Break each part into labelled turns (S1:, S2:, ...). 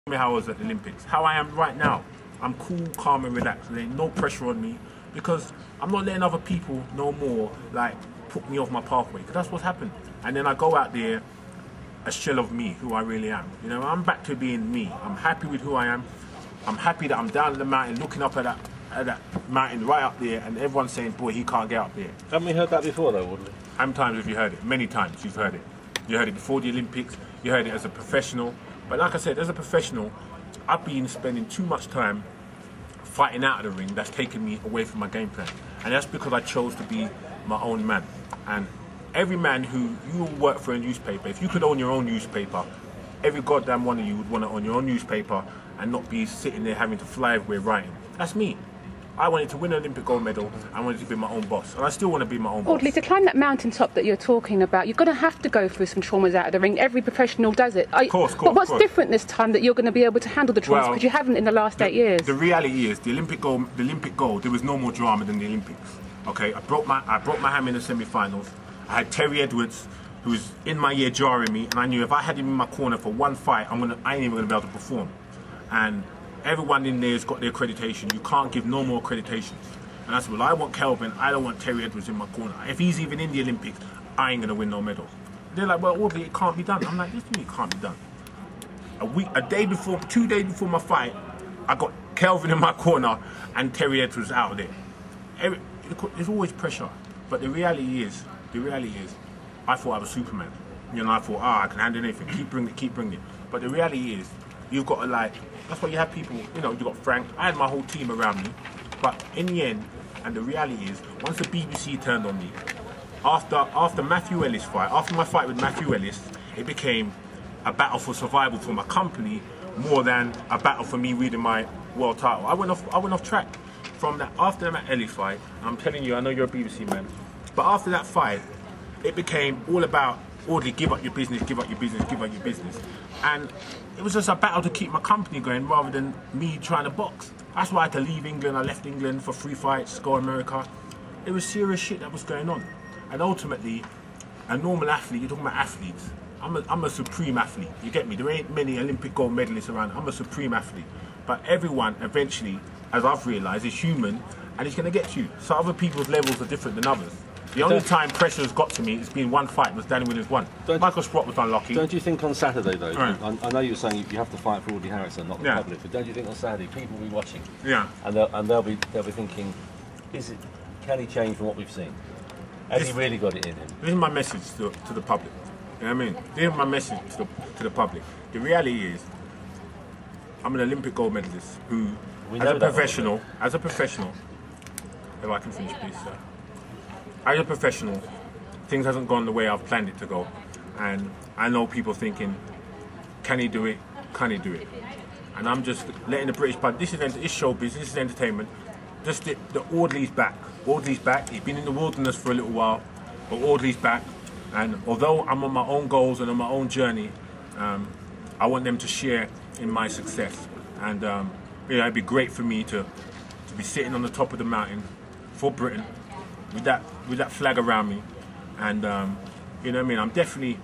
S1: Me how I was at the Olympics, how I am right now. I'm cool, calm and relaxed. There ain't no pressure on me because I'm not letting other people no more like put me off my pathway, because that's what's happened. And then I go out there a shell of me, who I really am. You know, I'm back to being me. I'm happy with who I am. I'm happy that I'm down in the mountain looking up at that mountain right up there, and everyone's saying, boy, he can't get up there.
S2: Haven't we heard that before though, Audley?
S1: How many times have you heard it? Many times you've heard it. You heard it before the Olympics, you heard it as a professional. But like I said, as a professional, I've been spending too much time fighting out of the ring. That's taken me away from my game plan. And that's because I chose to be my own man. And every man who, you work for a newspaper, if you could own your own newspaper, every goddamn one of you would want to own your own newspaper and not be sitting there having to fly everywhere writing. That's me. I wanted to win an Olympic gold medal. I wanted to be my own boss, and I still want to be my own boss.
S3: Audley, to climb that mountaintop that you're talking about, you're going to have to go through some traumas out of the ring. Every professional does it.
S1: Of course.
S3: But what's different this time that you're going to be able to handle the traumas, because you haven't in the last 8 years?
S1: The reality is, the Olympic gold, there was no more drama than the Olympics. Okay, I broke my hand in the semi-finals. I had Terry Edwards, who was in my ear jarring me, and I knew if I had him in my corner for one fight, I ain't even going to be able to perform. And everyone in there's got their accreditation. You can't give no more accreditations. And I said, well, I want Kelvin, I don't want Terry Edwards in my corner. If he's even in the Olympics, I ain't going to win no medal. They're like, well, Audley, it can't be done. I'm like, listen to me, it can't be done. 2 days before my fight, I got Kelvin in my corner and Terry Edwards out of there. There's always pressure. But the reality is, I thought I was Superman. You know, I thought, I can handle anything, keep bringing it. But the reality is, you've got to that's why you have people, you know, you got Frank, I had my whole team around me. But in the end, and the reality is, once the BBC turned on me, after Matthew Ellis fight, after my fight with Matthew Ellis, it became a battle for survival for my company more than a battle for me winning my world title. I went off track from that. After that Ellis fight, I'm telling you, I know you're a BBC man, but after that fight, it became all about, Audley, give up your business, give up your business, give up your business. And it was just a battle to keep my company going rather than me trying to box. That's why I had to leave England. I left England for 3 fights, go to America. It was serious shit that was going on. And ultimately, a normal athlete, you're talking about athletes, I'm a supreme athlete, you get me? There ain't many Olympic gold medalists around, I'm a supreme athlete. But everyone eventually, as I've realised, is human and it's going to get you. So other people's levels are different than others. The only time pressure's got to me, it's been one fight, was Danny Williams won. Michael Sprott was unlucky.
S2: Don't you think on Saturday, though,
S1: right.
S2: I know you're saying you have to fight for Audley Harrison, not the public, but don't you think on Saturday people will be watching?
S1: Yeah.
S2: And they'll be thinking, can he change from what we've seen? Has he really got it in him?
S1: This is my message to the public. You know what I mean? This is my message to the public. The reality is, I'm an Olympic gold medalist who, as a professional, if I can finish please, sir. As a professional, things hasn't gone the way I've planned it to go. And I know people thinking, can he do it? Can he do it? And I'm just letting the British public, this is showbiz, this is entertainment. Just the Audley's back. Audley's back. He's been in the wilderness for a little while, but Audley's back. And although I'm on my own goals and on my own journey, I want them to share in my success. And you know, it'd be great for me to be sitting on the top of the mountain for Britain with that flag around me. And you know what I mean? I'm definitely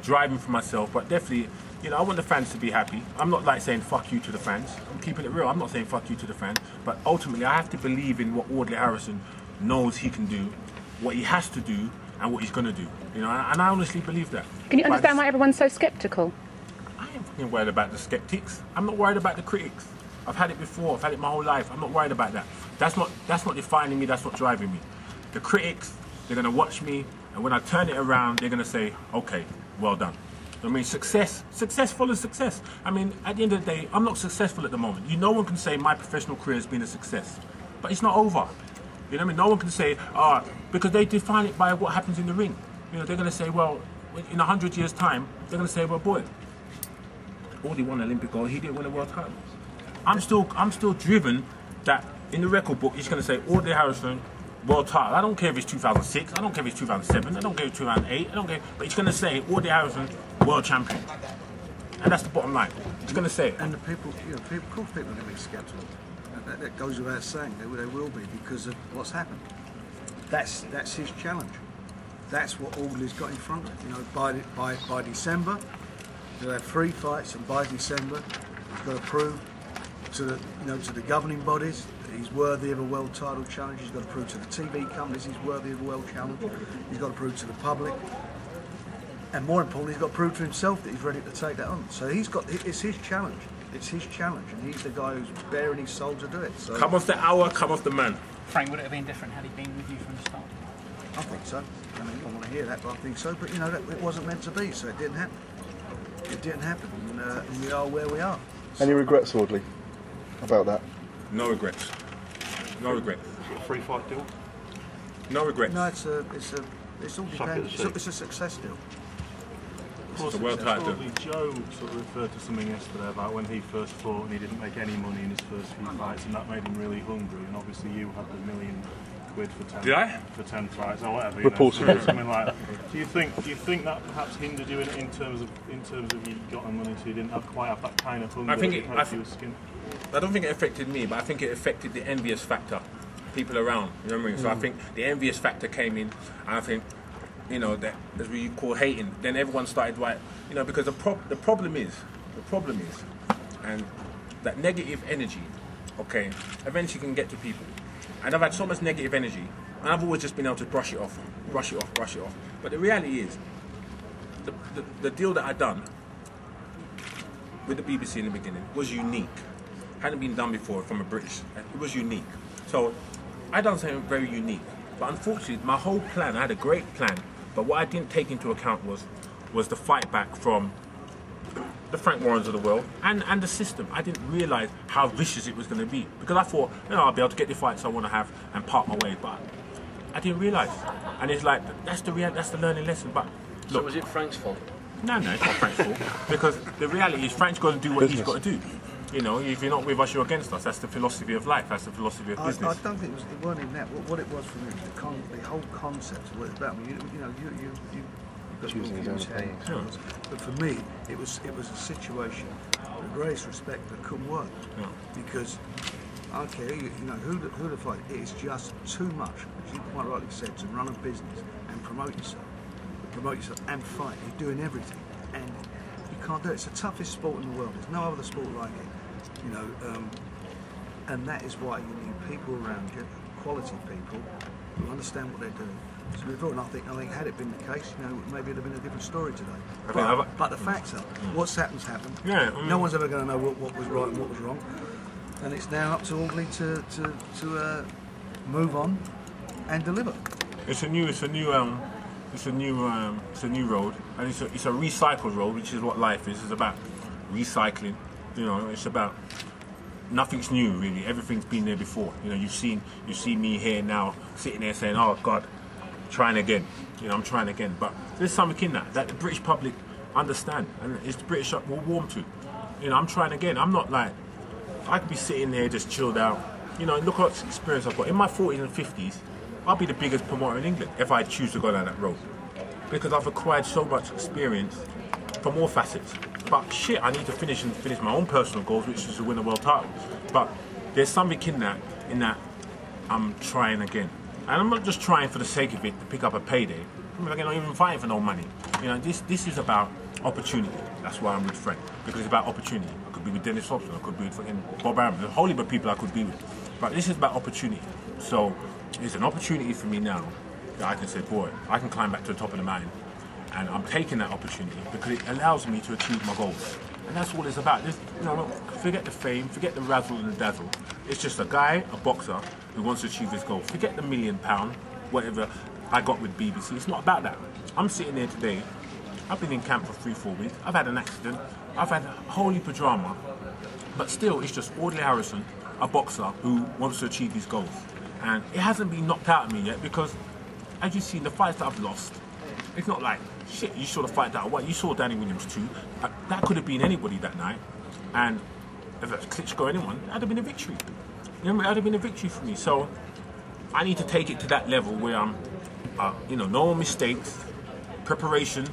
S1: driving for myself, but definitely, you know, I want the fans to be happy. I'm not like saying fuck you to the fans. I'm keeping it real. I'm not saying fuck you to the fans, but ultimately I have to believe in what Audley Harrison knows he can do, what he has to do, and what he's going to do. You know, and I honestly believe that.
S3: Can you understand why everyone's so sceptical?
S1: I ain't fucking worried about the skeptics. I'm not worried about the critics. I've had it before. I've had it my whole life. I'm not worried about that. That's not defining me. That's not driving me. The critics, they're going to watch me, and when I turn it around, they're going to say, okay, well done. I mean, successful is success. I mean, at the end of the day, I'm not successful at the moment. No one can say my professional career has been a success, but it's not over. You know what I mean? No one can say, because they define it by what happens in the ring. You know, they're going to say, well, in 100 years' time, they're going to say, well, boy, Audley won an Olympic gold, he didn't win a world title. I'm still driven that in the record book, it's going to say Audley Harrison, world title. I don't care if it's 2006, I don't care if it's 2007, I don't care if it's 2008, I don't care, but it's going to say Audley Harrison, world champion. And that's the bottom line. It's going to say it.
S4: And the people, you know, of course people are going to be sceptical. That goes without saying. They will be because of what's happened. That's his challenge. That's what Audley's got in front of him. You know, by December, He'll have 3 fights, and by December, he's got to prove to the, to the governing bodies that he's worthy of a world title challenge. He's got to prove to the TV companies he's worthy of a world challenge. He's got to prove to the public, and more importantly, he's got to prove to himself that he's ready to take that on. So it's his challenge. It's his challenge, and he's the guy who's bearing his soul to do it. So
S1: come off the hour, come off the man.
S5: Frank, would it have been different had he been with you from the start?
S4: I think so. I mean, I don't want to hear that, but I think so. But it wasn't meant to be, so it didn't happen. It didn't happen, and we are where we are.
S6: Any regrets, Audley, about that?
S1: No regrets. No regrets.
S7: Is it a 3-fight deal?
S1: No regrets.
S4: No, it's all depends. It's a success deal.
S7: Of course,
S1: It's a world title.
S7: Audley, Joe sort of referred to something yesterday about when he first fought and he didn't make any money in his first few fights, and that made him really hungry. And obviously, you had the £1 million for 10.
S1: Did I?
S7: For 10 fights or whatever.
S6: Reportedly.
S7: Something like that. Do you think that perhaps hindered you in terms of you got the money, so you didn't quite have that kind of hunger?
S1: I think
S7: I
S1: I don't think it affected me, but I think it affected the envious factor, people around. You know what I mean? So I think the envious factor came in, and I think, that as we call hating, then everyone started because the problem is, and that negative energy, okay, eventually can get to people. And I've had so much negative energy, and I've always just been able to brush it off. But the reality is, the deal that I done with the BBC in the beginning was unique. Hadn't been done before from a British. It was unique. So I done something very unique. But unfortunately, my whole plan, I had a great plan, but what I didn't take into account was the fight back from the Frank Warrens of the world and the system. I didn't realise how vicious it was going to be, because I thought, I'll be able to get the fights I want to have and part my way, but I didn't realise. And it's like, that's the learning lesson. But look,
S2: So was it Frank's fault?
S1: No, it's not Frank's fault, because the reality is Frank's got to do what he's got to do. If you're not with us, you're against us. That's the philosophy of life. That's the philosophy of business.
S4: I don't think it weren't in that. What it was for me, the whole concept of what it's about. You
S6: Choosing his own opinion.
S4: But for me, it was a situation, with the greatest respect, that couldn't work.
S1: Yeah.
S4: Because I don't care who to fight. It is just too much, as you quite rightly said, to run a business and promote yourself and fight. You're doing everything, and you can't do it. It's the toughest sport in the world. There's no other sport like it. And that is why you need people around you, quality people who understand what they're doing. So we thought, and I think had it been the case, maybe it'd have been a different story today. But the facts are, what's happened's happened.
S1: Yeah,
S4: no one's ever going to know what was right and what was wrong, and it's now up to Audley to move on and deliver.
S1: It's a new road, and it's a recycled road, which is what life is. It's about recycling. It's about nothing's new really. Everything's been there before. You see me here now, sitting there saying, "Oh God, trying again." I'm trying again. But there's something in that the British public understand, and it's the British will warm to. I'm trying again. I'm not like I could be sitting there just chilled out. Look what experience I've got in my 40s and 50s. I'll be the biggest promoter in England if I choose to go down that road, because I've acquired so much experience from all facets. But shit, I need to finish my own personal goals, which is to win a world title. But there's something in that I'm trying again. And I'm not just trying for the sake of it to pick up a payday. I'm not even fighting for no money. This is about opportunity. That's why I'm with Frank, because it's about opportunity. I could be with Dennis Hobson, I could be with fucking Bob Arum. There's a whole heap of people I could be with. But this is about opportunity. So it's an opportunity for me now that I can say, boy, I can climb back to the top of the mountain. And I'm taking that opportunity because it allows me to achieve my goals. And that's what it's about. Forget the fame, forget the razzle and the dazzle. It's just a guy, a boxer, who wants to achieve his goal. Forget the £1 million, whatever I got with BBC. It's not about that. I'm sitting there today. I've been in camp for 3-4 weeks. I've had an accident. I've had a whole heap of drama. But still, it's just Audley Harrison, a boxer who wants to achieve his goals. And it hasn't been knocked out of me yet, because, as you see, the fights that I've lost, it's not like, shit, you saw the fight that I won. You saw Danny Williams too. That could have been anybody that night. And if it was Klitschko or anyone, that'd have been a victory. That'd have been a victory for me. So I need to take it to that level where I'm, no mistakes, preparation,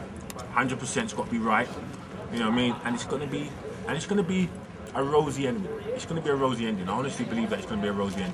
S1: 100% it's got to be right. You know what I mean? And it's going to be a rosy ending. It's going to be a rosy ending. I honestly believe that it's going to be a rosy ending.